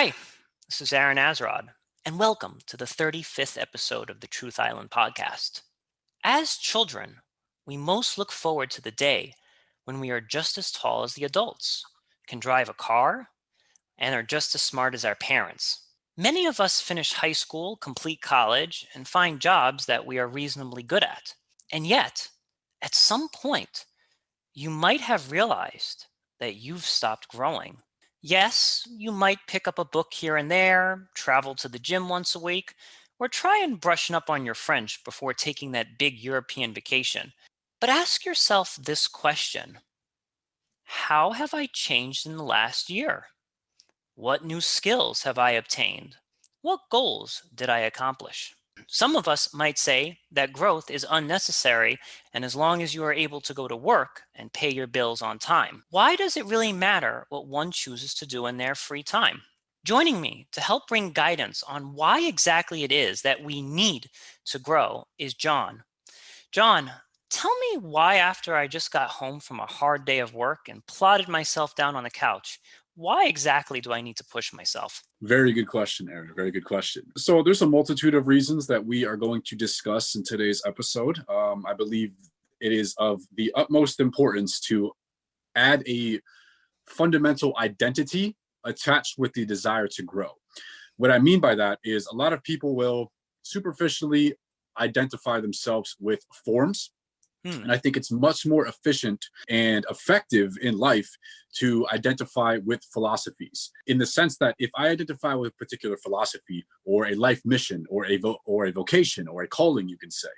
Hi, this is Aaron Azrod, and welcome to the 35th episode of the Truth Island podcast. As children, we most look forward to the day when we are just as tall as the adults, can drive a car, and are just as smart as our parents. Many of us finish high school, complete college, and find jobs that we are reasonably good at. And yet, at some point, you might have realized that you've stopped growing. Yes, you might pick up a book here and there, travel to the gym once a week, or try and brushing up on your French before taking that big European vacation. But ask yourself this question: how have I changed in the last year? What new skills have I obtained? What goals did I accomplish? Some of us might say that growth is unnecessary, and as long as you are able to go to work and pay your bills on time. Why does it really matter what one chooses to do in their free time? Joining me to help bring guidance on why exactly it is that we need to grow is Jon. Jon, tell me why, after I just got home from a hard day of work and plotted myself down on the couch, why exactly do I need to push myself? Very good question, Aaron. Very good question. So there's a multitude of reasons that we are going to discuss in today's episode. I believe it is of the utmost importance to add a fundamental identity attached with the desire to grow. What I mean by that is a lot of people will superficially identify themselves with forms. Hmm. And I think it's much more efficient and effective in life to identify with philosophies, in the sense that if I identify with a particular philosophy or a life mission or a vocation or a calling, you can say,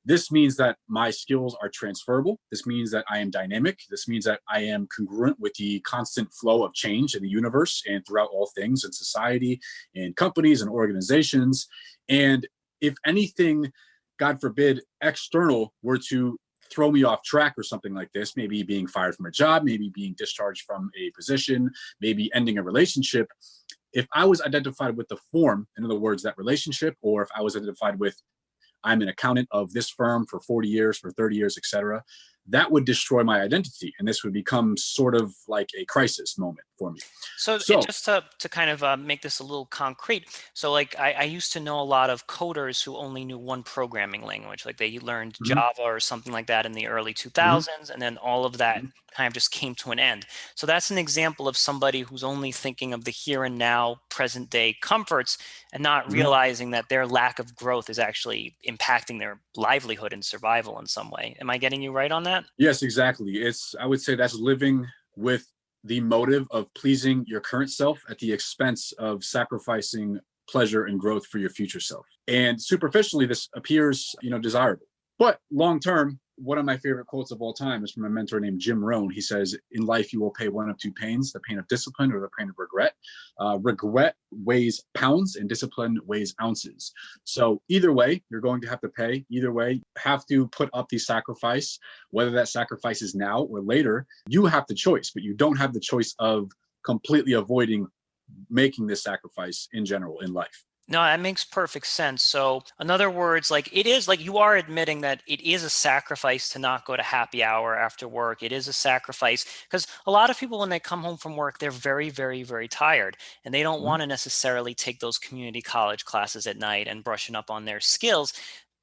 this means that my skills are transferable. This means that I am dynamic. This means that I am congruent with the constant flow of change in the universe and throughout all things in society, in companies and organizations. And if anything, God forbid, external were to throw me off track or something like this, maybe being fired from a job, maybe being discharged from a position, maybe ending a relationship. If I was identified with the form, in other words, that relationship, or if I was identified with, I'm an accountant of this firm for 40 years, for 30 years, etc., that would destroy my identity. And this would become sort of like a crisis moment for me. So So, just to kind of make this a little concrete, so like I used to know a lot of coders who only knew one programming language, like they learned mhm, Java or something like that in the early mhm, 2000s, and then all of that mhm, kind of just came to an end. So that's an example of somebody who's only thinking of the here and now, present day comforts, and not mhm. realizing that their lack of growth is actually impacting their livelihood and survival in some way. Am I getting you right on that? Yes, exactly. I would say that's living with the motive of pleasing your current self at the expense of sacrificing pleasure and growth for your future self. And superficially, this appears, desirable. But long term, one of my favorite quotes of all time is from a mentor named Jim Rohn. He says, in life, you will pay one of two pains: the pain of discipline or the pain of regret. Regret weighs pounds and discipline weighs ounces. So either way, you're going to have to pay. Either way, have to put up the sacrifice, whether that sacrifice is now or later. You have the choice, but you don't have the choice of completely avoiding making this sacrifice in general in life. No, that makes perfect sense. So, in other words, like it is like you are admitting that it is a sacrifice to not go to happy hour after work. It is a sacrifice because a lot of people, when they come home from work, they're very, very, very tired and they don't Mhm. want to necessarily take those community college classes at night and brushing up on their skills.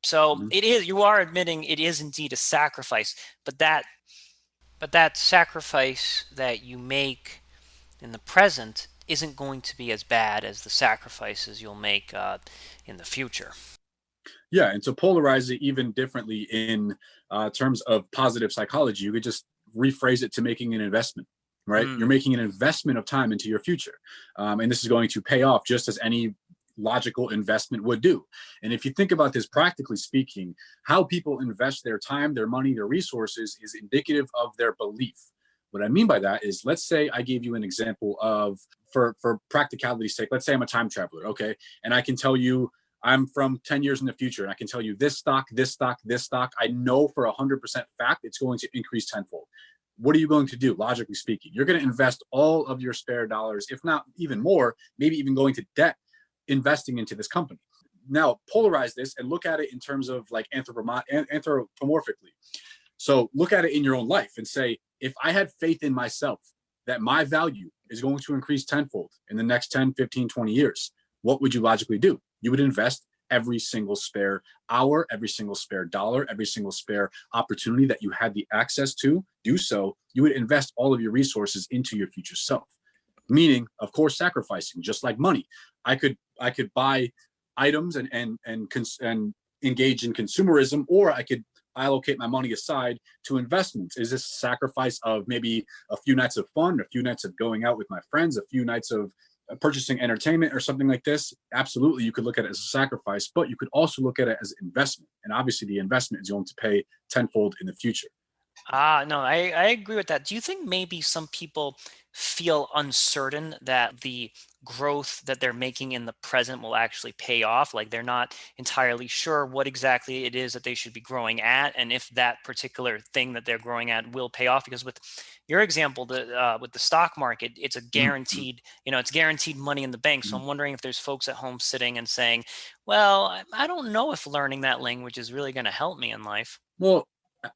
So, Mhm. it is, you are admitting it is indeed a sacrifice, but that sacrifice that you make in the present isn't going to be as bad as the sacrifices you'll make in the future. Yeah, and to polarize it even differently in terms of positive psychology, you could just rephrase it to making an investment, right? You're Mm, making an investment of time into your future. And this is going to pay off just as any logical investment would do. And if you think about this practically speaking, how people invest their time, their money, their resources is indicative of their belief. What I mean by that is, let's say I gave you an example of, for practicality's sake, let's say I'm a time traveler, okay? And I can tell you I'm from 10 years in the future, and I can tell you this stock, this stock, this stock, I know for 100% fact it's going to increase tenfold. What are you going to do, logically speaking? You're going to invest all of your spare dollars, if not even more, maybe even going to debt, investing into this company. Now, polarize this and look at it in terms of like anthropomorphically. So look at it in your own life and say, if I had faith in myself that my value is going to increase tenfold in the next 10, 15, 20 years. What would you logically do? You would invest every single spare hour, every single spare dollar, every single spare opportunity that you had the access to do so. You would invest all of your resources into your future self. Meaning, of course, sacrificing, just like money. I could buy items and engage in consumerism, or I could allocate my money aside to investments. Is this a sacrifice of maybe a few nights of fun, a few nights of going out with my friends, a few nights of purchasing entertainment or something like this? Absolutely, you could look at it as a sacrifice, but you could also look at it as investment. And obviously, the investment is going to pay tenfold in the future. No, I agree with that. Do you think maybe some people feel uncertain that the growth that they're making in the present will actually pay off? Like they're not entirely sure what exactly it is that they should be growing at, and if that particular thing that they're growing at will pay off. Because with your example, with the stock market, it's a Mm-hmm. guaranteed, it's guaranteed money in the bank. So Mm-hmm. I'm wondering if there's folks at home sitting and saying, "Well, I don't know if learning that language is really going to help me in life." Well,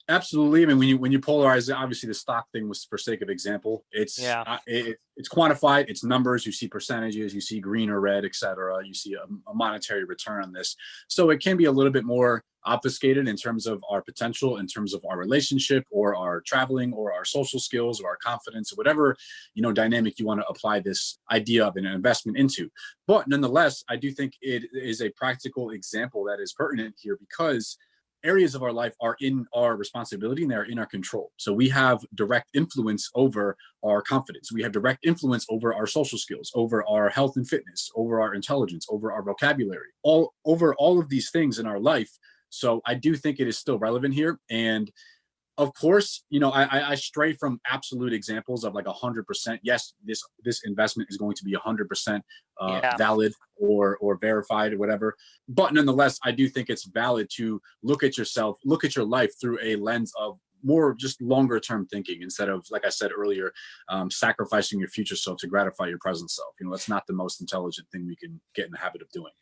absolutely. I mean, when you polarize it, obviously the stock thing was for sake of example. Yeah. It's quantified. It's numbers. You see percentages. You see green or red, etc. You see a monetary return on this. So it can be a little bit more obfuscated in terms of our potential, in terms of our relationship, or our traveling, or our social skills, or our confidence, or whatever dynamic you want to apply this idea of an investment into. But nonetheless, I do think it is a practical example that is pertinent here, because areas of our life are in our responsibility and they're in our control. So we have direct influence over our confidence. We have direct influence over our social skills, over our health and fitness, over our intelligence, over our vocabulary, all over all of these things in our life. So I do think it is still relevant here. And of course, I stray from absolute examples of like 100%. Yes, this investment is going to be 100% Yeah. valid or verified or whatever. But nonetheless, I do think it's valid to look at yourself, look at your life through a lens of more just longer term thinking, instead of, like I said earlier, sacrificing your future self to gratify your present self. That's not the most intelligent thing we can get in the habit of doing.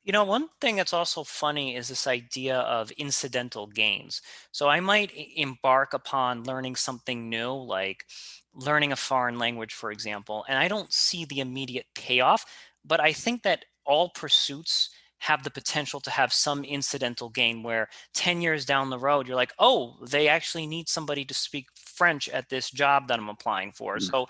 One thing that's also funny is this idea of incidental gains. So I might embark upon learning something new, like learning a foreign language, for example, and I don't see the immediate payoff, but I think that all pursuits have the potential to have some incidental gain where 10 years down the road, you're like, oh, they actually need somebody to speak French at this job that I'm applying for. Mm. So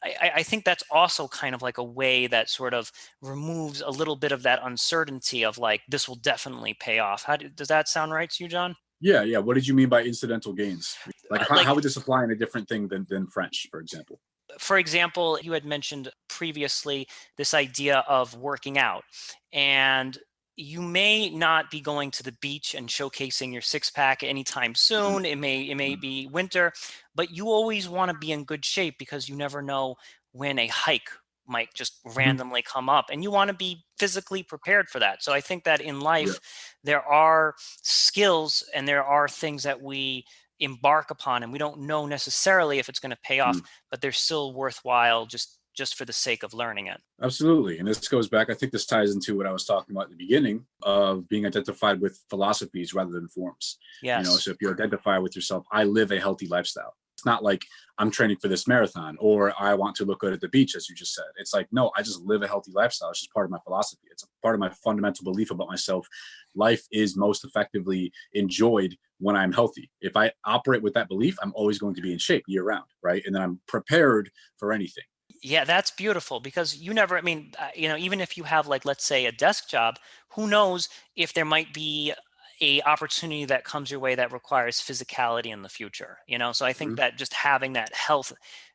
I think that's also kind of like a way that sort of removes a little bit of that uncertainty of like, this will definitely pay off. Does that sound right to you, John? Yeah, yeah. What did you mean by incidental gains? Like, how Like, would this apply in a different thing than French, for example? for example, you had mentioned previously this idea of working out, and you may not be going to the beach and showcasing your six pack anytime Mhm. soon. It may be winter, but you always want to be in good shape because you never know when a hike might just Mhm. randomly come up, and you want to be physically prepared for that. So I think that in Yeah. life there are skills and there are things that we embark upon and we don't know necessarily if it's going to pay off, Mm. but they're still worthwhile just for the sake of learning it. Absolutely. And this goes back, I think this ties into what I was talking about at the beginning of being identified with philosophies rather than forms. Yes. So if you identify with yourself, I live a healthy lifestyle. It's not like I'm training for this marathon or I want to look good at the beach, as you just said. It's like, no, I just live a healthy lifestyle. It's just part of my philosophy. It's a part of my fundamental belief about myself. Life is most effectively enjoyed when I'm healthy. If I operate with that belief, I'm always going to be in shape year round, right? And then I'm prepared for anything. Yeah, that's beautiful because you never, I mean, even if you have like, let's say a desk job, who knows if there might be a opportunity that comes your way that requires physicality in the future. So I think Mhm. that just having that health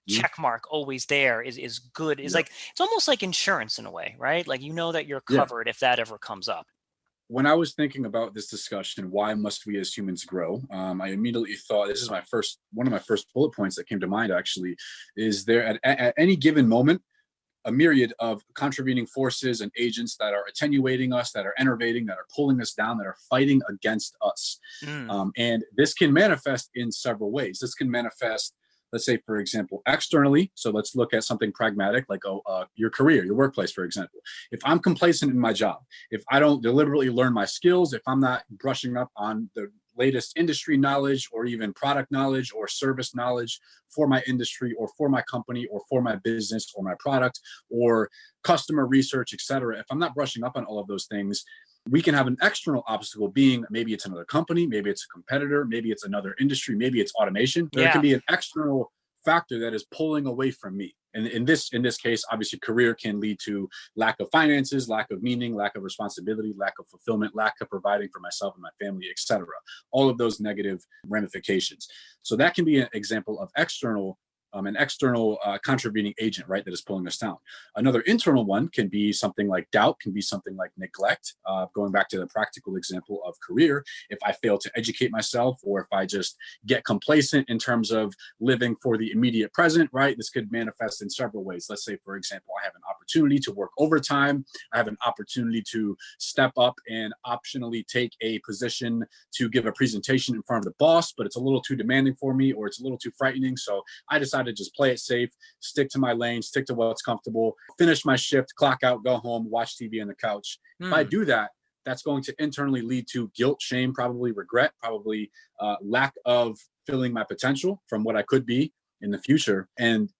Mhm. check mark always there is good. Is Yeah. like, it's almost like insurance in a way, right? Like, that you're Yeah. covered if that ever comes up. When I was thinking about this discussion, why must we as humans grow? I immediately thought, this is one of my first bullet points that came to mind. Actually, is there at any given moment a myriad of contributing forces and agents that are attenuating us, that are enervating, that are pulling us down, that are fighting against us. Mm, And this can manifest in several ways. This can manifest, let's say, for example, externally. So let's look at something pragmatic, like your career, your workplace, for example. If I'm complacent in my job, if I don't deliberately learn my skills, if I'm not brushing up on the latest industry knowledge or even product knowledge or service knowledge for my industry or for my company or for my business or my product or customer research, etc. If I'm not brushing up on all of those things, we can have an external obstacle being maybe it's another company, maybe it's a competitor, maybe it's another industry, maybe it's automation. There can Yeah. be an external factor that is pulling away from me. And in this case, obviously, career can lead to lack of finances, lack of meaning, lack of responsibility, lack of fulfillment, lack of providing for myself and my family, etc. All of those negative ramifications. So that can be an example of an external contravening agent, right, that is pulling us down. Another internal one can be something like doubt, can be something like neglect. Going back to the practical example of career, if I fail to educate myself or if I just get complacent in terms of living for the immediate present, right, this could manifest in several ways. Let's say, for example, I have an opportunity to work overtime. I have an opportunity to step up and optionally take a position to give a presentation in front of the boss, but it's a little too demanding for me or it's a little too frightening. So I decided to just play it safe, stick to my lane, stick to what's comfortable, finish my shift, clock out, go home, watch TV on the couch. If I do that, that's going to internally lead to guilt, shame, probably regret, probably lack of filling my potential from what I could be in the future. And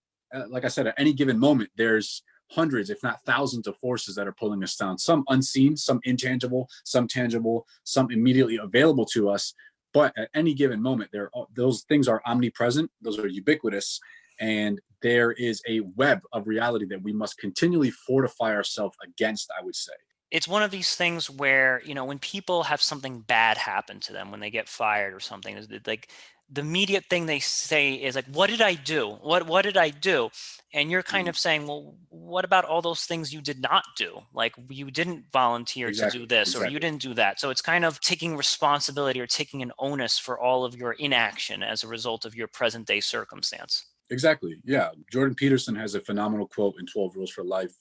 like I said, at any given moment, there's hundreds, if not thousands of forces that are pulling us down, some unseen, some intangible, some tangible, some immediately available to us. But at any given moment, those things are omnipresent, those are ubiquitous, and there is a web of reality that we must continually fortify ourselves against, I would say. It's one of these things where, when people have something bad happen to them, when they get fired or something, is that, like, the immediate thing they say is like, what did I do? What did I do? And you're kind Mhm. of saying, well, what about all those things you did not do? Like, you didn't volunteer to do Exactly, this, or you exactly. didn't do that. So it's kind of taking responsibility or taking an onus for all of your inaction as a result of your present day circumstance. Exactly. Yeah. Jordan Peterson has a phenomenal quote in 12 Rules for Life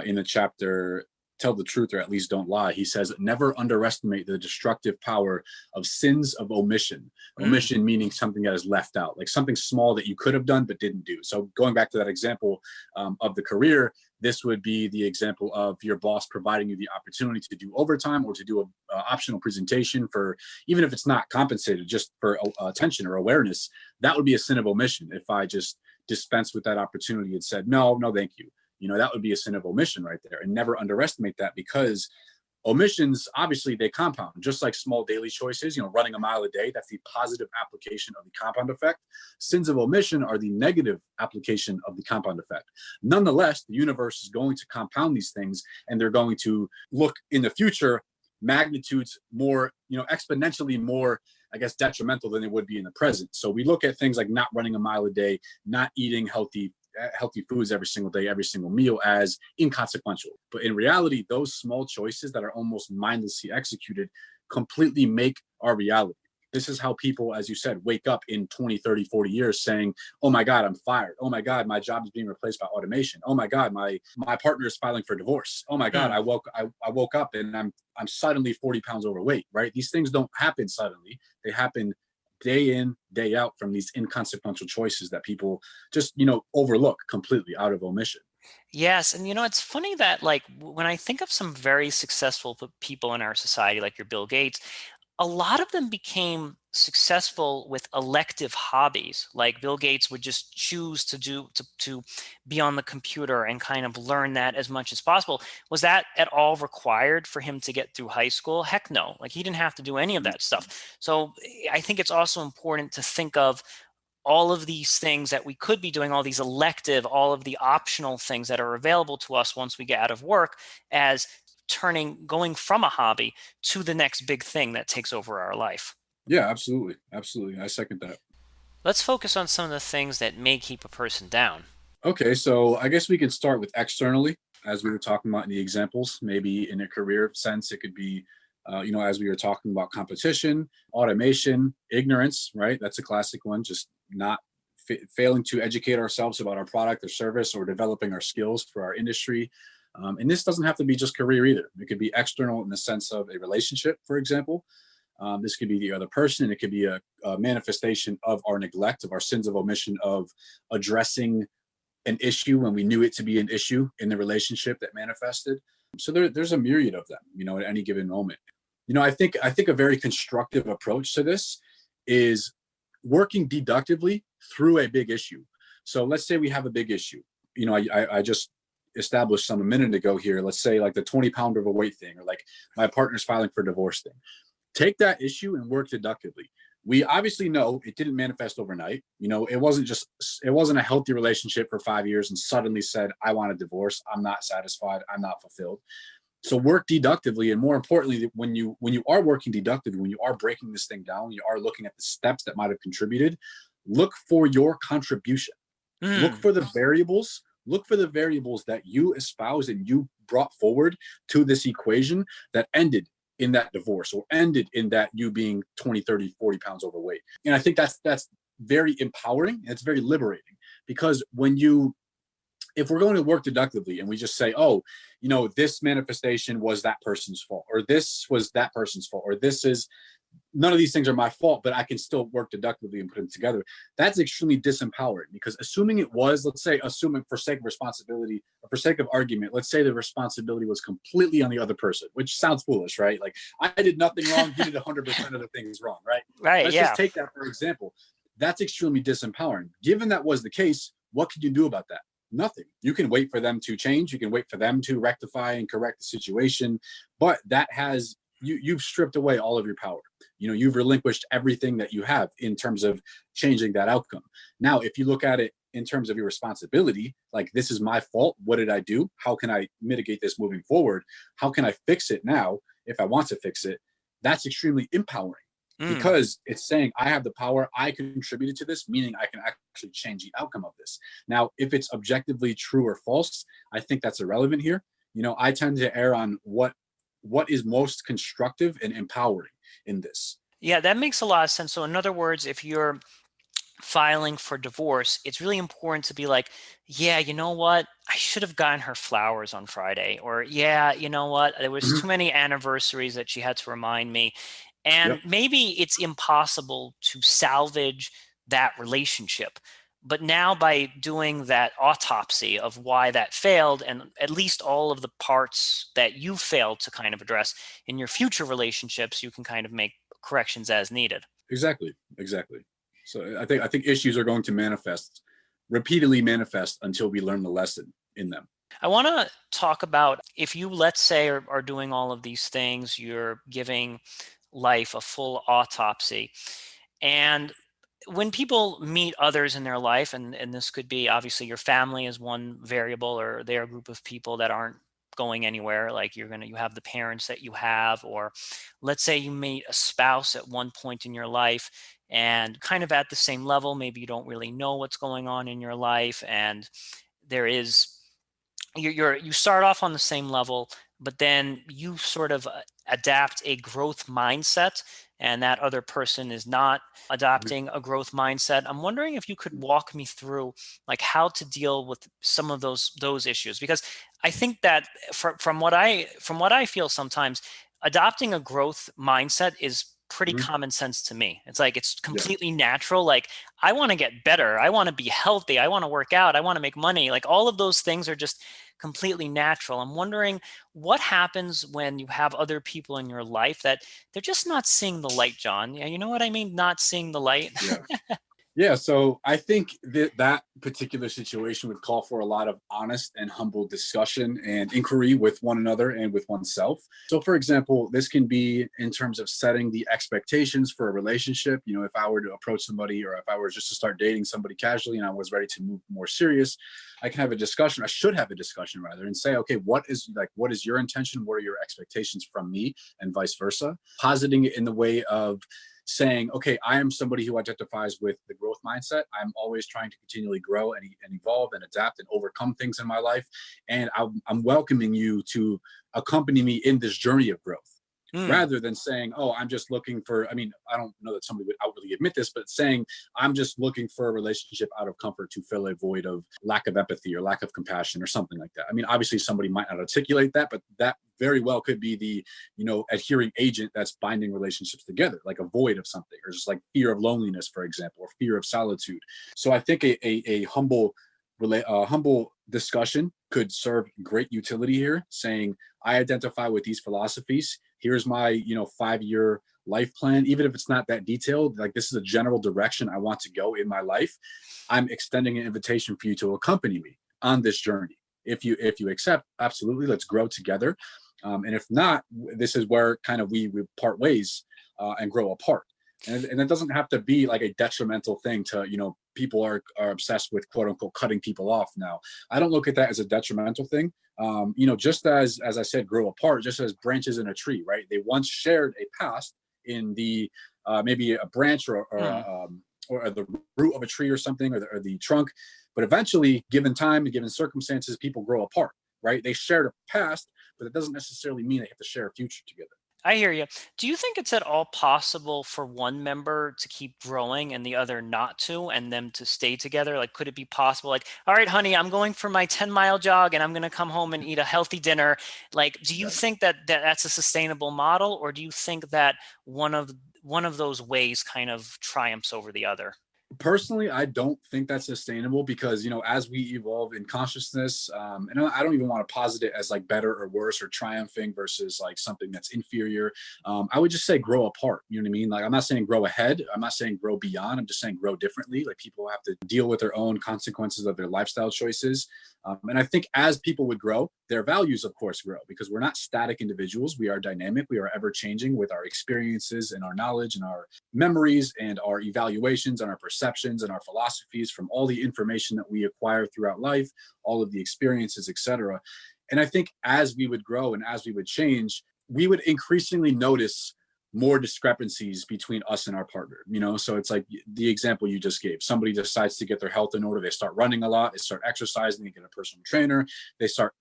in the chapter Tell the Truth or at least Don't Lie. He says, never underestimate the destructive power of sins of omission. Mm. Omission meaning something that is left out, like something small that you could have done but didn't do. So going back to that example of the career, this would be the example of your boss providing you the opportunity to do overtime or to do a optional presentation for, even if it's not compensated, just for attention or awareness. That would be a sin of omission. If I just dispensed with that opportunity and said, no, no, thank you. That would be a sin of omission right there. And never underestimate that, because omissions, obviously, they compound, just like small daily choices, running a mile a day. That's the positive application of the compound effect. Sins of omission are the negative application of the compound effect. Nonetheless, the universe is going to compound these things, and they're going to look in the future magnitudes more, exponentially more, I guess, detrimental than they would be in the present. So we look at things like not running a mile a day, not eating healthy foods every single day, every single meal, as inconsequential. But in reality, those small choices that are almost mindlessly executed completely make our reality. This is how people, as you said, wake up in 20, 30, 40 years saying, oh my God, I'm fired. Oh my God, my job is being replaced by automation. Oh my God, my partner is filing for divorce. Oh my God, Mm. I woke up and I'm suddenly 40 pounds overweight, right? These things don't happen suddenly. They happen day in, day out from these inconsequential choices that people just, overlook completely out of omission. Yes, and it's funny that, like, when I think of some very successful people in our society, like your Bill Gates, a lot of them became successful with elective hobbies. Like, Bill Gates would just choose to be on the computer and kind of learn that as much as possible. Was that at all required for him to get through high school? Heck no. Like, he didn't have to do any of that stuff. So I think it's also important to think of all of these things that we could be doing, all these elective, all of the optional things that are available to us once we get out of work, as going from a hobby to the next big thing that takes over our life. Yeah, absolutely. Absolutely. I second that. Let's focus on some of the things that may keep a person down. Okay, so I guess we can start with externally, as we were talking about in the examples. Maybe in a career sense, it could be, as we were talking about competition, automation, ignorance, right? That's a classic one. Just not failing to educate ourselves about our product or service or developing our skills for our industry. And this doesn't have to be just career either. It could be external in the sense of a relationship, for example. This could be the other person. It could be a manifestation of our neglect, of our sins of omission, of addressing an issue when we knew it to be an issue in the relationship that manifested. So there's a myriad of them, at any given moment. I think a very constructive approach to this is working deductively through a big issue. So let's say we have a big issue. I just established some a minute ago here. Let's say like the 20-pound overweight thing, or like my partner's filing for divorce thing. Take that issue and work deductively. We obviously know it didn't manifest overnight. It wasn't a healthy relationship for 5 years and suddenly said, I want a divorce. I'm not satisfied. I'm not fulfilled. So work deductively, and more importantly, when you are working deductively, when you are breaking this thing down, you are looking at the steps that might have contributed. Look for your contribution. Look Mm. for the variables. Look for the variables that you espoused and you brought forward to this equation that ended in that divorce, or ended in that you being 20, 30, 40 pounds overweight. And I think that's very empowering. And it's very liberating, because if we're going to work deductively and we just say, oh, this manifestation was that person's fault, or this was that person's fault, or none of these things are my fault, but I can still work deductively and put them together. That's extremely disempowering, because assuming it was, assuming for sake of responsibility, or for sake of argument, let's say the responsibility was completely on the other person, which sounds foolish, right? Like, I did nothing wrong. You did 100% of the things wrong, right? Right. Let's just Yeah. take that for example. That's extremely disempowering. Given that was the case, what could you do about that? Nothing. You can wait for them to change. You can wait for them to rectify and correct the situation, but you've stripped away all of your power. You've relinquished everything that you have in terms of changing that outcome. Now, if you look at it in terms of your responsibility, like, this is my fault. What did I do? How can I mitigate this moving forward? How can I fix it now if I want to fix it? That's extremely empowering, Mm. because it's saying I have the power, I contributed to this, meaning I can actually change the outcome of this. Now, if it's objectively true or false, I think that's irrelevant here. I tend to err on what is most constructive and empowering in this. Yeah, that makes a lot of sense. So in other words, if you're filing for divorce, it's really important to be like, yeah, you know what? I should have gotten her flowers on Friday. Or, yeah, you know what? There was Mhm. too many anniversaries that she had to remind me. And Yep, maybe it's impossible to salvage that relationship. But now, by doing that autopsy of why that failed, and at least all of the parts that you failed to kind of address in your future relationships, you can kind of make corrections as needed. exactly. So I think issues are going to repeatedly manifest until we learn the lesson in them. I want to talk about, if you, let's say, are doing all of these things, you're giving life a full autopsy. And when people meet others in their life, and this could be obviously your family is one variable, or they're a group of people that aren't going anywhere, like you have the parents that you have, or let's say you meet a spouse at one point in your life and kind of at the same level, maybe you don't really know what's going on in your life, and there is you start off on the same level, but then you sort of adapt a growth mindset, and that other person is not Mhm. adopting a growth mindset. I'm wondering if you could walk me through like how to deal with some of those issues, because I think that from what I feel, sometimes adopting a growth mindset is pretty Mhm. common sense to me. It's like it's Yeah. completely natural. Like, I want to get better, I want to be healthy, I want to work out, I want to make money. Like, all of those things are just completely natural. I'm wondering what happens when you have other people in your life that they're just not seeing the light, John. Yeah, you know what I mean? Not seeing the light. Yeah. Yeah, so I think that particular situation would call for a lot of honest and humble discussion and inquiry with one another and with oneself. So, for example, this can be in terms of setting the expectations for a relationship. If I were to approach somebody, or if I were just to start dating somebody casually and I was ready to move more serious, I can have a discussion. I should have a discussion rather, and say, okay, what is your intention? What are your expectations from me, and vice versa? Positing it in the way of saying, okay, I am somebody who identifies with the growth mindset. I'm always trying to continually grow and evolve and adapt and overcome things in my life. And I'm welcoming you to accompany me in this journey of growth. Hmm. Rather than saying, oh, I'm just looking for, I mean, I don't know that somebody would outwardly admit this, but saying, I'm just looking for a relationship out of comfort to fill a void of lack of empathy or lack of compassion or something like that. I mean, obviously somebody might not articulate that, but that very well could be the adhering agent that's binding relationships together, like a void of something, or just like fear of loneliness, for example, or fear of solitude. So I think a humble discussion could serve great utility here, saying, I identify with these philosophies. here's my, 5-year life plan, even if it's not that detailed, like this is a general direction I want to go in my life. I'm extending an invitation for you to accompany me on this journey. If you accept, absolutely, let's grow together. And if not, this is where kind of we part ways and grow apart. And it doesn't have to be like a detrimental thing to, people are obsessed with quote unquote cutting people off now. I don't look at that as a detrimental thing. Just as I said, grow apart, just as branches in a tree, right? They once shared a past in the maybe a branch or the root of a tree or something, or the trunk. But eventually, given time and given circumstances, people grow apart, right? They shared a past, but it doesn't necessarily mean they have to share a future together. I hear you. Do you think it's at all possible for one member to keep growing and the other not to, and them to stay together? Like, could it be possible? Like, all right, honey, I'm going for my 10-mile jog and I'm going to come home and eat a healthy dinner. Like, do you Right. think that that's a sustainable model, or do you think that one of those ways kind of triumphs over the other? Personally, I don't think that's sustainable because, as we evolve in consciousness, and I don't even want to posit it as like better or worse or triumphing versus like something that's inferior. I would just say grow apart. You know what I mean? Like, I'm not saying grow ahead. I'm not saying grow beyond. I'm just saying grow differently. Like, people have to deal with their own consequences of their lifestyle choices. And I think as people would grow, their values, of course, grow because we're not static individuals. We are dynamic. We are ever changing with our experiences and our knowledge and our memories and our evaluations and our perceptions and our philosophies from all the information that we acquire throughout life, all of the experiences, etc. And I think as we would grow and as we would change, we would increasingly notice more discrepancies between us and our partner. So it's like the example you just gave. Somebody decides to get their health in order. They start running a lot, they start exercising, they get a personal trainer, they start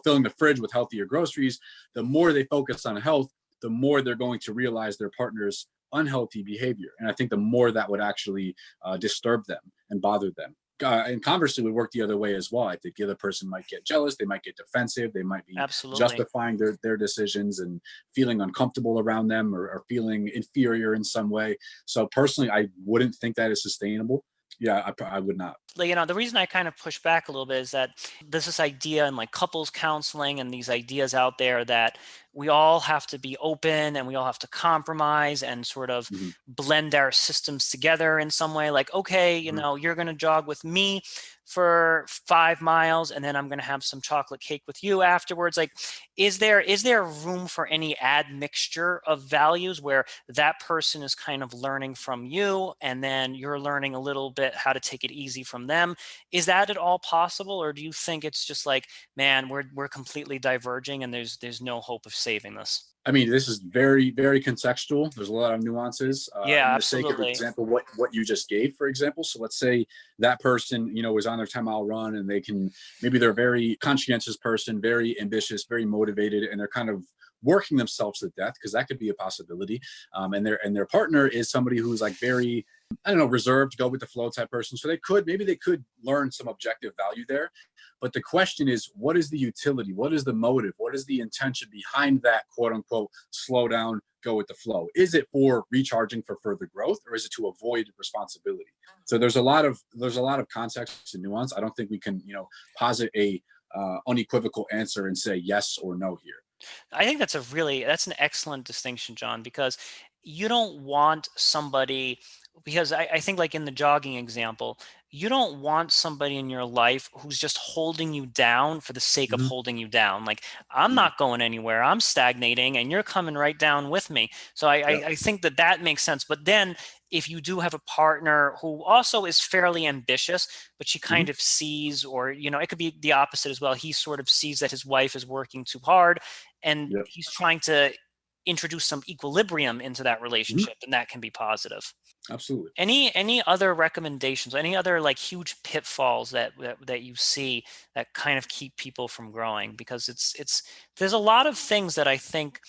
filling the fridge with healthier groceries. The more they focus on health, the more they're going to realize their partner's unhealthy behavior. And I think the more that would actually disturb them and bother them. And conversely, would work the other way as well. I think the other person might get jealous, they might get defensive, they might be Absolutely. justifying their decisions and feeling uncomfortable around them, or feeling inferior in some way. So personally, I wouldn't think that is sustainable. Yeah, I would not. Like, the reason I kind of push back a little bit is that there's this idea in like couples counseling and these ideas out there that we all have to be open and we all have to compromise and sort of Mhm, blend our systems together in some way. Like, okay, mhm. you're going to jog with me for 5 miles and then I'm going to have some chocolate cake with you afterwards. Like, is there room for any admixture of values where that person is kind of learning from you and then you're learning a little bit how to take it easy from them? Is that at all possible, or do you think it's just like, man, we're completely diverging and there's no hope of saving this? I mean, this is very, very contextual. There's a lot of nuances. Yeah, In the sake of absolutely. example, what you just gave, for example. So let's say that person, was on their 10-mile run, and maybe they're a very conscientious person, very ambitious, very motivated, and they're kind of working themselves to death, because that could be a possibility. And their partner is somebody who's like very, I don't know, reserved, go with the flow type person. So maybe they could learn some objective value there. But the question is, what is the utility? What is the motive? What is the intention behind that quote unquote slow down, go with the flow? Is it for recharging for further growth, or is it to avoid responsibility? So there's a lot of context and nuance. I don't think we can, posit a unequivocal answer and say yes or no here. I think that's an excellent distinction, John, because you don't want somebody, because I think like in the jogging example, you don't want somebody in your life who's just holding you down for the sake of Mhm, holding you down. Like, I'm mhm. not going anywhere, I'm stagnating, and you're coming right down with me. So Yep. I think that makes sense. But then if you do have a partner who also is fairly ambitious, but she Mhm. kind of sees, or, it could be the opposite as well. He sort of sees that his wife is working too hard and Yep. he's trying to introduce some equilibrium into that Mhm. relationship, and that can be positive. Absolutely. Any other recommendations, any other like huge pitfalls that you see that kind of keep people from growing? Because it's there's a lot of things that I think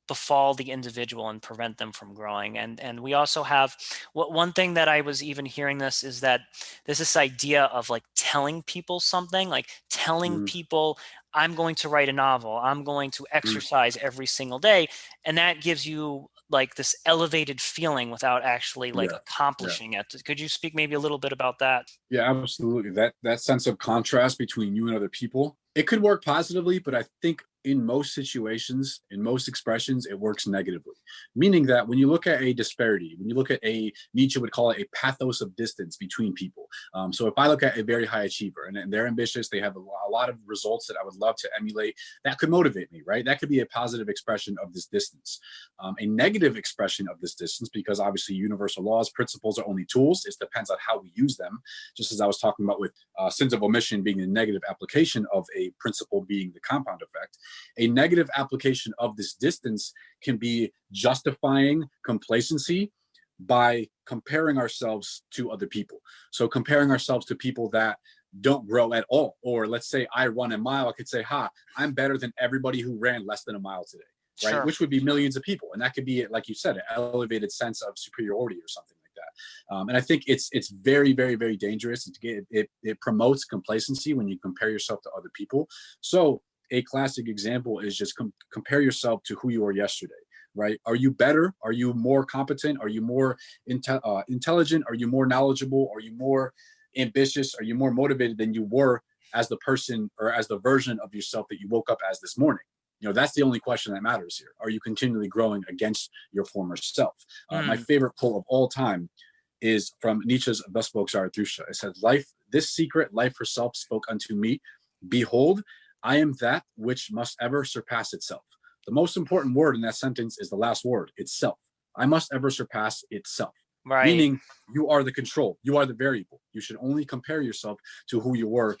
befall the individual and prevent them from growing. And we also have, one thing that I was even hearing this is that there's this idea of like telling people something, like telling Mhm. people, I'm going to write a novel, I'm going to Mhm. exercise every single day, and that gives you like this elevated feeling without actually like Yeah. Yeah. accomplishing it. Could you speak maybe a little bit about that? Yeah, absolutely. That sense of contrast between you and other people, it could work positively, but I think in most situations, in most expressions, it works negatively. Meaning that when you look at a disparity, when you look at Nietzsche would call it a pathos of distance between people. So if I look at a very high achiever and they're ambitious, they have a lot of results that I would love to emulate, that could motivate me, right? That could be a positive expression of this distance. A negative expression of this distance, because obviously universal laws, principles are only tools. It depends on how we use them. Just as I was talking about with sins of omission being a negative application of a principle being the compound effect. A negative application of this distance can be justifying complacency by comparing ourselves to other people. So comparing ourselves to people that don't grow at all. Or let's say I run a mile, I could say, I'm better than everybody who ran less than a mile today, right? Sure. Which would be millions of people. And that could be, like you said, an elevated sense of superiority or something like that. And I think it's very, very, very dangerous. It promotes complacency when you compare yourself to other people. So a classic example is just compare yourself to who you were yesterday, right? Are you better? Are you more competent? Are you more intelligent? Are you more knowledgeable? Are you more ambitious? Are you more motivated than you were as the person or as the version of yourself that you woke up as this morning? That's the only question that matters here. Are you continually growing against your former self? My Mm, favorite quote of all time is from Nietzsche's Thus Spoke Zarathustra. It says, this secret life herself spoke unto me. Behold, I am that which must ever surpass itself. The most important word in that sentence is the last word, itself. I must ever surpass itself. right. Meaning you are the control, you are the variable. You should only compare yourself to who you were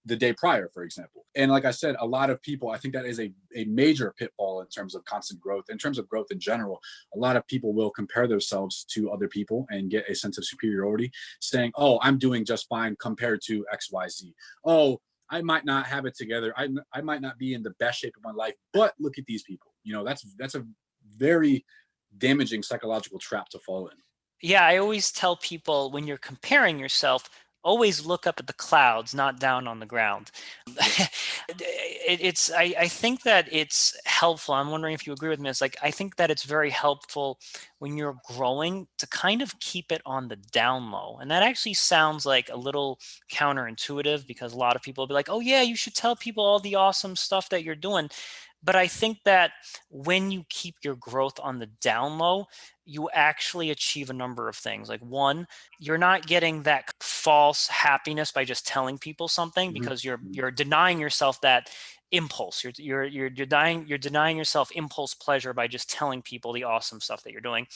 the day prior, for example. And like I said, a lot of people, I think that is a major pitfall in terms of constant growth, in terms of growth in general. A lot of people will compare themselves to other people and get a sense of superiority, saying, oh, I'm doing just fine compared to XYZ. Oh, I might not have it together. I might not be in the best shape of my life, but look at these people. That's a very damaging psychological trap to fall in. Yeah, I always tell people when you're comparing yourself, always look up at the clouds, not down on the ground. Yeah. I think that it's helpful. I'm wondering if you agree with me. It's like I think that it's very helpful when you're growing to kind of keep it on the down low. And that actually sounds like a little counterintuitive because a lot of people will be like, "Oh yeah, you should tell people all the awesome stuff that you're doing." But I think that when you keep your growth on the down low, you actually achieve a number of things. Like one, you're not getting that false happiness by just telling people something Mhm. because you're Mhm. you're denying yourself that impulse. You're denying yourself impulse pleasure by just telling people the awesome stuff that you're doing.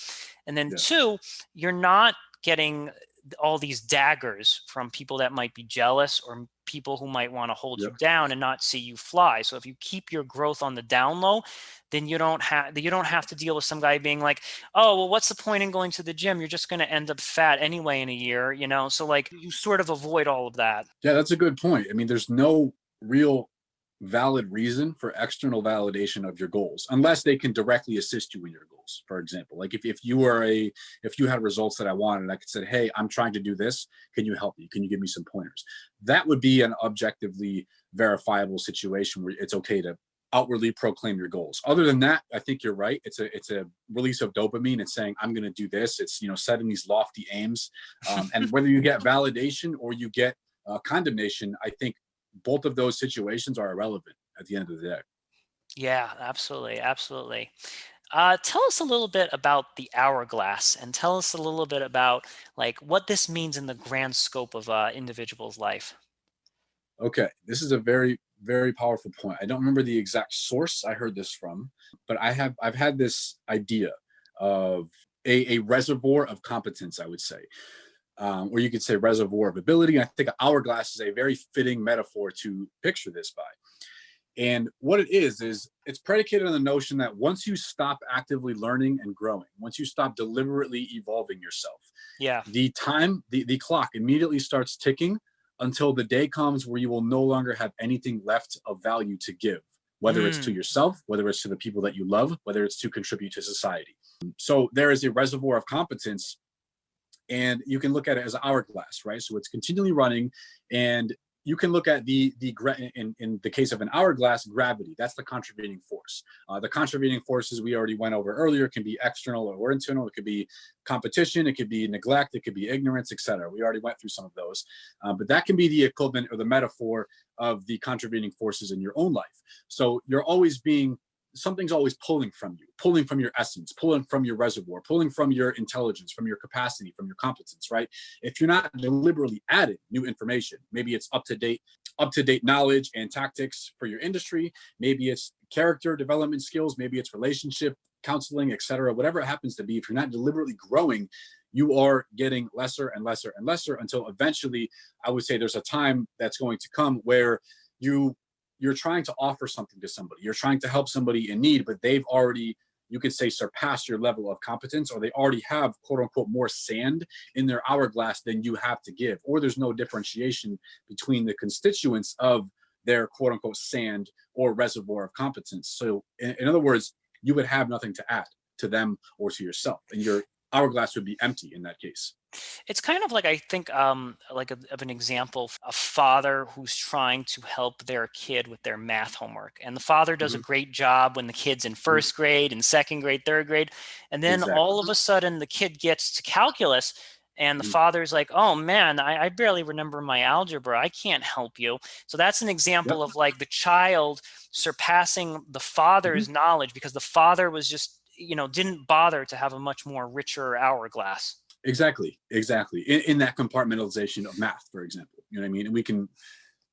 And then Yeah. two, you're not getting all these daggers from people that might be jealous or people who might want to hold you Yep. down and not see you fly. So if you keep your growth on the down low, then you don't have to deal with some guy being like, "Oh, well, what's the point in going to the gym? You're just going to end up fat anyway in a year." So like you sort of avoid all of that. Yeah, that's a good point. I mean, there's no real valid reason for external validation of your goals unless they can directly assist you in your goals. For example, like if you had results that I wanted and I could say, hey, I'm trying to do this, can you help me, can you give me some pointers? That would be an objectively verifiable situation where it's okay to outwardly proclaim your goals. Other than that, I think you're right. It's a release of dopamine. It's saying I'm going to do this. It's setting these lofty aims, and whether you get validation or you get condemnation, I think both of those situations are irrelevant at the end of the day. Yeah, absolutely, absolutely. Tell us a little bit about the hourglass, and tell us a little bit about like what this means in the grand scope of individual's life. Okay, this is a very, very powerful point. I don't remember the exact source I heard this from, but I've had this idea of a reservoir of competence, I would say, or you could say reservoir of ability. I think an hourglass is a very fitting metaphor to picture this by. And what it is it's predicated on the notion that once you stop actively learning and growing, once you stop deliberately evolving yourself, Yeah. the clock immediately starts ticking until the day comes where you will no longer have anything left of value to give, whether it's to Mm, yourself, whether it's to the people that you love, whether it's to contribute to society. So there is a reservoir of competence, and you can look at it as an hourglass, right? So it's continually running, and you can look at in the case of an hourglass, gravity. That's the contravening force. The contravening forces we already went over earlier can be external or internal. It could be competition, it could be neglect, it could be ignorance, etc. We already went through some of those, but that can be the equivalent or the metaphor of the contravening forces in your own life. So you're always being something's always pulling from you, pulling from your essence, pulling from your reservoir, pulling from your intelligence, from your capacity, from your competence, right? If you're not deliberately adding new information, maybe it's up to date knowledge and tactics for your industry, maybe it's character development skills, maybe it's relationship counseling, etc. Whatever it happens to be, if you're not deliberately growing, you are getting lesser and lesser and lesser until eventually, I would say there's a time that's going to come where you're trying to offer something to somebody. You're trying to help somebody in need, but they've already, you could say, surpassed your level of competence, or they already have, quote unquote, more sand in their hourglass than you have to give, or there's no differentiation between the constituents of their, quote unquote, sand or reservoir of competence. So in other words, you would have nothing to add to them or to yourself, and your hourglass would be empty in that case. It's kind of like, I think, of an example, a father who's trying to help their kid with their math homework. And the father does a Mhm. great job when the kid's in Mhm. first grade and second grade, third grade. And then Exactly. all of a sudden the kid gets to calculus and the Mhm. father's like, oh man, I barely remember my algebra. I can't help you. So that's an Yep. example of like the child surpassing the Mhm. father's knowledge because the father was just, didn't bother to have a much more richer hourglass. Exactly. In that compartmentalization of math, for example, you know what I mean? And we can,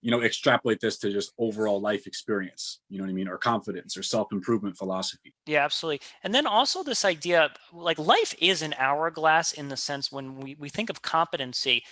extrapolate this to just overall life experience, you know what I mean? Or confidence or self-improvement philosophy. Yeah, absolutely. And then also this idea, like life is an hourglass in the sense when we think of competency,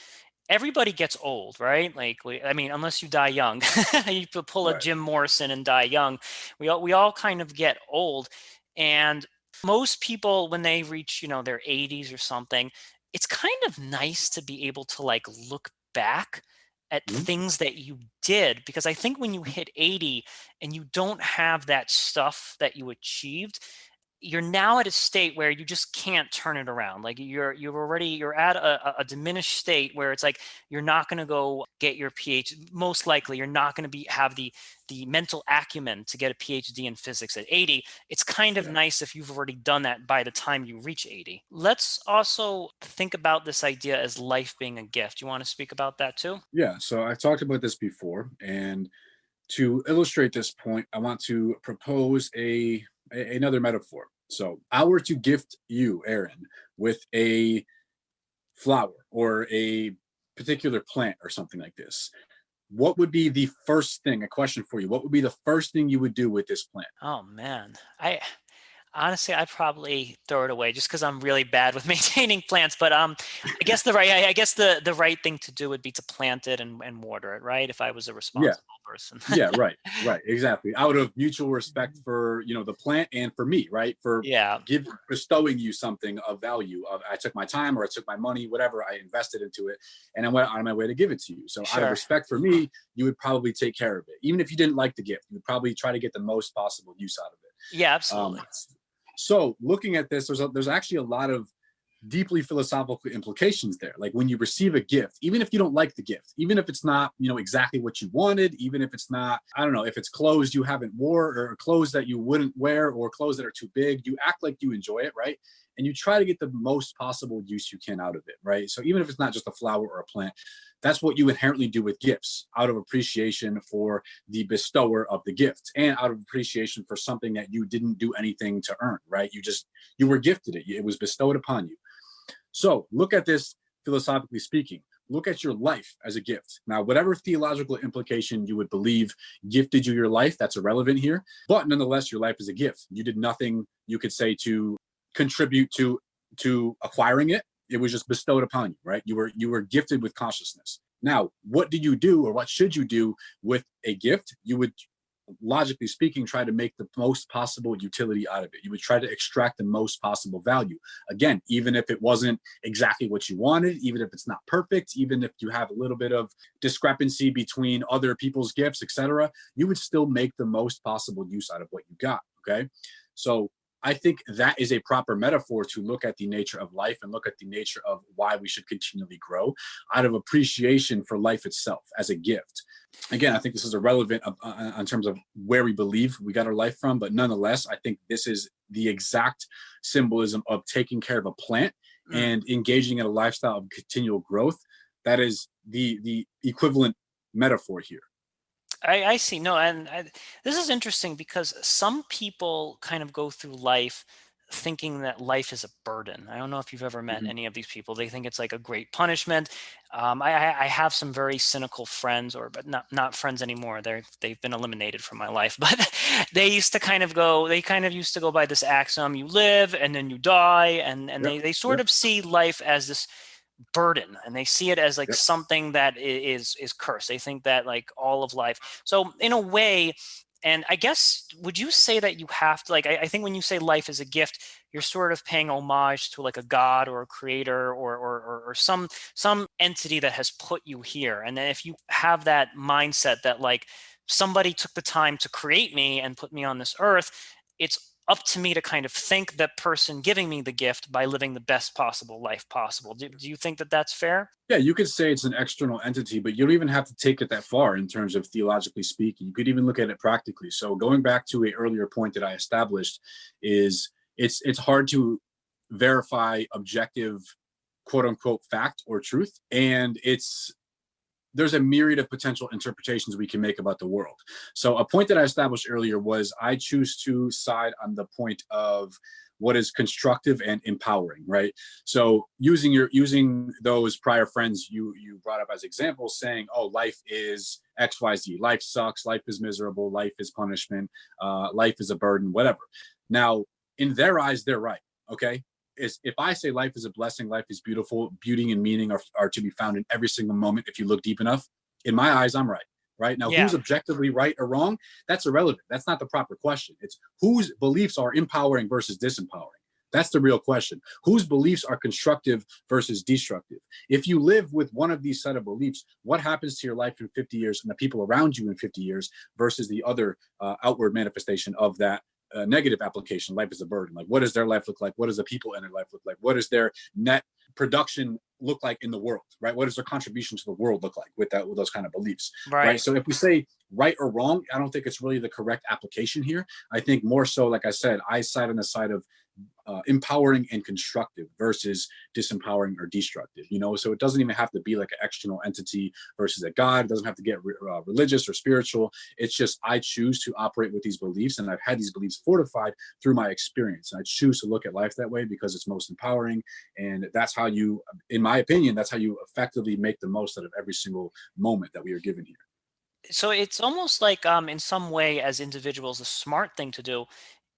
everybody gets old, right? Like I mean, unless you die young, you could pull a Right. Jim Morrison and die young. We all kind of get old, and most people when they reach their 80s or something, it's kind of nice to be able to like look back at Mhm. things that you did because I think when you hit 80 and you don't have that stuff that you achieved, you're now at a state where you just can't turn it around. Like you're at a diminished state where it's like you're not going to go get your PhD. Most likely, you're not going to have the mental acumen to get a PhD in physics at 80. It's kind of Yeah. nice if you've already done that by the time you reach 80. Let's also think about this idea as life being a gift. You want to speak about that too? Yeah. So I've talked about this before. And to illustrate this point, I want to propose another metaphor. So I were to gift you, Aaron, with a flower or a particular plant or something like this. What would be the first thing, a question for you, what would be the first thing you would do with this plant? Oh man, I honestly, I'd probably throw it away just because I'm really bad with maintaining plants. But I guess the right thing to do would be to plant it and water it, right? If I was a Yeah. responsible person. Yeah, right, exactly. Out of mutual respect for the plant and for me, right? For Yeah, bestowing you something of value. Of I took my time or I took my money, whatever I invested into it, and I went on my way to give it to you. So out of sure. respect for me, you would probably take care of it, even if you didn't like the gift. You would probably try to get the most possible use out of Yeah, it. absolutely. So looking at this, there's actually a lot of deeply philosophical implications there. Like when you receive a gift, even if you don't like the gift, even if it's not, exactly what you wanted, even if it's not, I don't know, if it's clothes you haven't wore or clothes that you wouldn't wear or clothes that are too big, you act like you enjoy it, right? And you try to get the most possible use you can out of it, right? So even if it's not just a flower or a plant, that's what you inherently do with gifts out of appreciation for the bestower of the gift and out of appreciation for something that you didn't do anything to earn, right? You were gifted it. It was bestowed upon you. So look at this philosophically speaking. Look at your life as a gift. Now, whatever theological implication you would believe gifted you your life, that's irrelevant here. But nonetheless, your life is a gift. You did nothing, you could say, to contribute to acquiring it. It was just bestowed upon you, right? You were gifted with consciousness. Now, what do you do, or what should you do with a gift? You would, logically speaking, try to make the most possible utility out of it. You would try to extract the most possible value. Again, even if it wasn't exactly what you wanted, even if it's not perfect, even if you have a little bit of discrepancy between other people's gifts, etc., you would still make the most possible use out of what you got. Okay. So I think that is a proper metaphor to look at the nature of life and look at the nature of why we should continually grow out of appreciation for life itself as a gift. Again, I think this is irrelevant in terms of where we believe we got our life from, but nonetheless, I think this is the exact symbolism of taking care of a plant Mm. and engaging in a lifestyle of continual growth. That is the equivalent metaphor here. I see. No, and this is interesting because some people kind of go through life thinking that life is a burden. I don't know if you've ever met Mhm. any of these people. They think it's like a great punishment. I have some very cynical friends, or but not friends anymore. They've been eliminated from my life. But they used to kind of go. They kind of used to go by this axiom: you live and then you die, and Yep. they sort Yep. of see life as this burden, and they see it as like Yep. something that is cursed. They think that like all of life, so in a way, and I guess, would you say that you have to, like, I think when you say life is a gift, you're sort of paying homage to like a god or a creator, or some entity that has put you here. And then if you have that mindset that like somebody took the time to create me and put me on this earth, it's up to me to kind of thank that person giving me the gift by living the best possible life possible. Do you think that that's fair? Yeah, you could say it's an external entity, but you don't even have to take it that far in terms of theologically speaking. You could even look at it practically. So going back to a earlier point that I established is it's hard to verify objective quote unquote fact or truth. And it's there's a myriad of potential interpretations we can make about the world. So a point that I established earlier was I choose to side on the point of what is constructive and empowering, right? So using those prior friends you brought up as examples, saying, "Oh, life is XYZ. Life sucks. Life is miserable. Life is punishment. Life is a burden. Whatever." Now, in their eyes, they're right. Okay, is if I say life is a blessing, life is beautiful, beauty and meaning are to be found in every single moment if you look deep enough. In my eyes, I'm right. Right now, who's Yeah. objectively right or wrong? That's irrelevant. That's not the proper question. It's whose beliefs are empowering versus disempowering. That's the real question. Whose beliefs are constructive versus destructive? If you live with one of these set of beliefs, what happens to your life in 50 years and the people around you in 50 years versus the other outward manifestation of that negative application? Life is a burden. Like, what does their life look like? What does the people in their life look like? What does their net production look like in the world? Right? What does their contribution to the world look like with those kind of beliefs? Right? Right. So if we say right or wrong, I don't think it's really the correct application here. I think more so, like I said, I side on the side of empowering and constructive versus disempowering or destructive. So it doesn't even have to be like an external entity versus a god. It doesn't have to get religious or spiritual. It's just I choose to operate with these beliefs, and I've had these beliefs fortified through my experience. And I choose to look at life that way because it's most empowering, and that's how you, in my opinion, that's how you effectively make the most out of every single moment that we are given here. So it's almost like, in some way, as individuals, a smart thing to do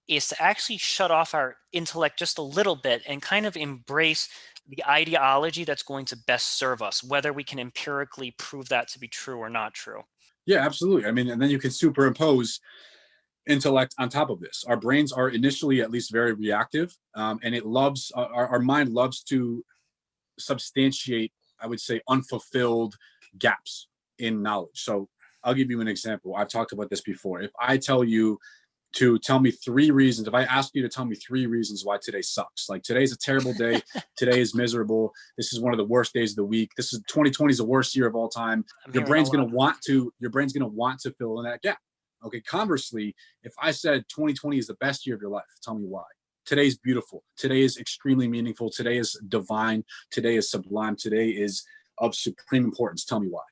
is to actually shut off our intellect just a little bit and kind of embrace the ideology that's going to best serve us, whether we can empirically prove that to be true or not true. Yeah, absolutely. I mean, and then you can superimpose intellect on top of this. Our brains are initially at least very reactive, and it loves our mind loves to substantiate, I would say, unfulfilled gaps in knowledge. So I'll give you an example. I've talked about this before. If I tell you to tell me 3 reasons, if I ask you to tell me 3 reasons why today sucks, like today's a terrible day, today is miserable, this is one of the worst days of the week, this is 2020 is the worst year of all time, I'm hearing a lot. your brain's gonna want to fill in that gap. Okay, conversely, if I said 2020 is the best year of your life, tell me why. Today's beautiful. Today is extremely meaningful. Today is divine. Today is sublime. Today is of supreme importance. Tell me why.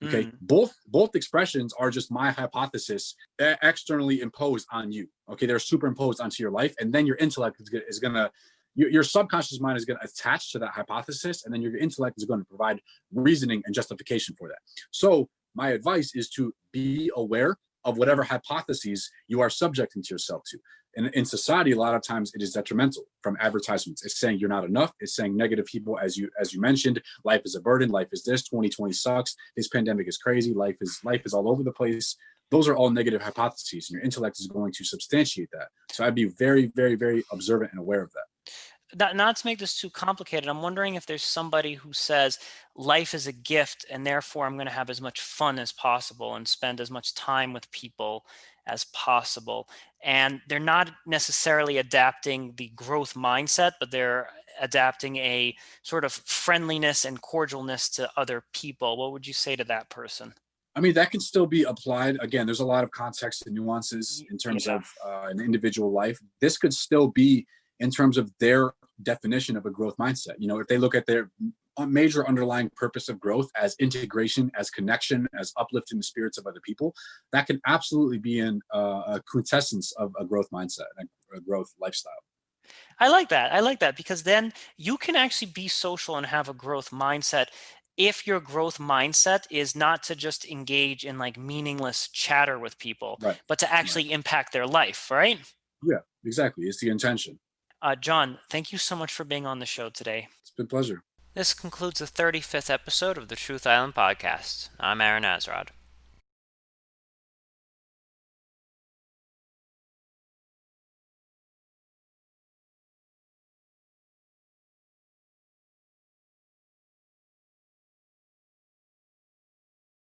Okay, Mm. both expressions are just my hypothesis externally imposed on you. Okay, they're superimposed onto your life, and then your intellect is gonna your subconscious mind is going to attach to that hypothesis, and then your intellect is going to provide reasoning and justification for that. So my advice is to be aware of whatever hypotheses you are subjecting to yourself to. And in society, a lot of times it is detrimental from advertisements. It's saying you're not enough. It's saying negative people, as you mentioned, life is a burden. Life is this. 2020 sucks. This pandemic is crazy. Life is all over the place. Those are all negative hypotheses, and your intellect is going to substantiate that. So I'd be very, very, very observant and aware of that. Not to make this too complicated, I'm wondering if there's somebody who says life is a gift and therefore I'm going to have as much fun as possible and spend as much time with people. as possible. And they're not necessarily adapting the growth mindset, but they're adapting a sort of friendliness and cordialness to other people. What would you say to that person? I mean, that can still be applied. Again, there's a lot of context and nuances in terms Yeah. of an individual life. This could still be in terms of their definition of a growth mindset. You know, if they look at their major underlying purpose of growth as integration, as connection, as uplifting the spirits of other people, that can absolutely be in a quintessence of a growth mindset and a growth lifestyle. I like that. I like that because then you can actually be social and have a growth mindset if your growth mindset is not to just engage in like meaningless chatter with people, Right. but to Right. actually impact their life, right? Yeah, exactly. It's the intention. John, thank you so much for being on the show today. It's been a pleasure. This concludes the 35th episode of the Truth Island podcast. I'm Aaron Azrod.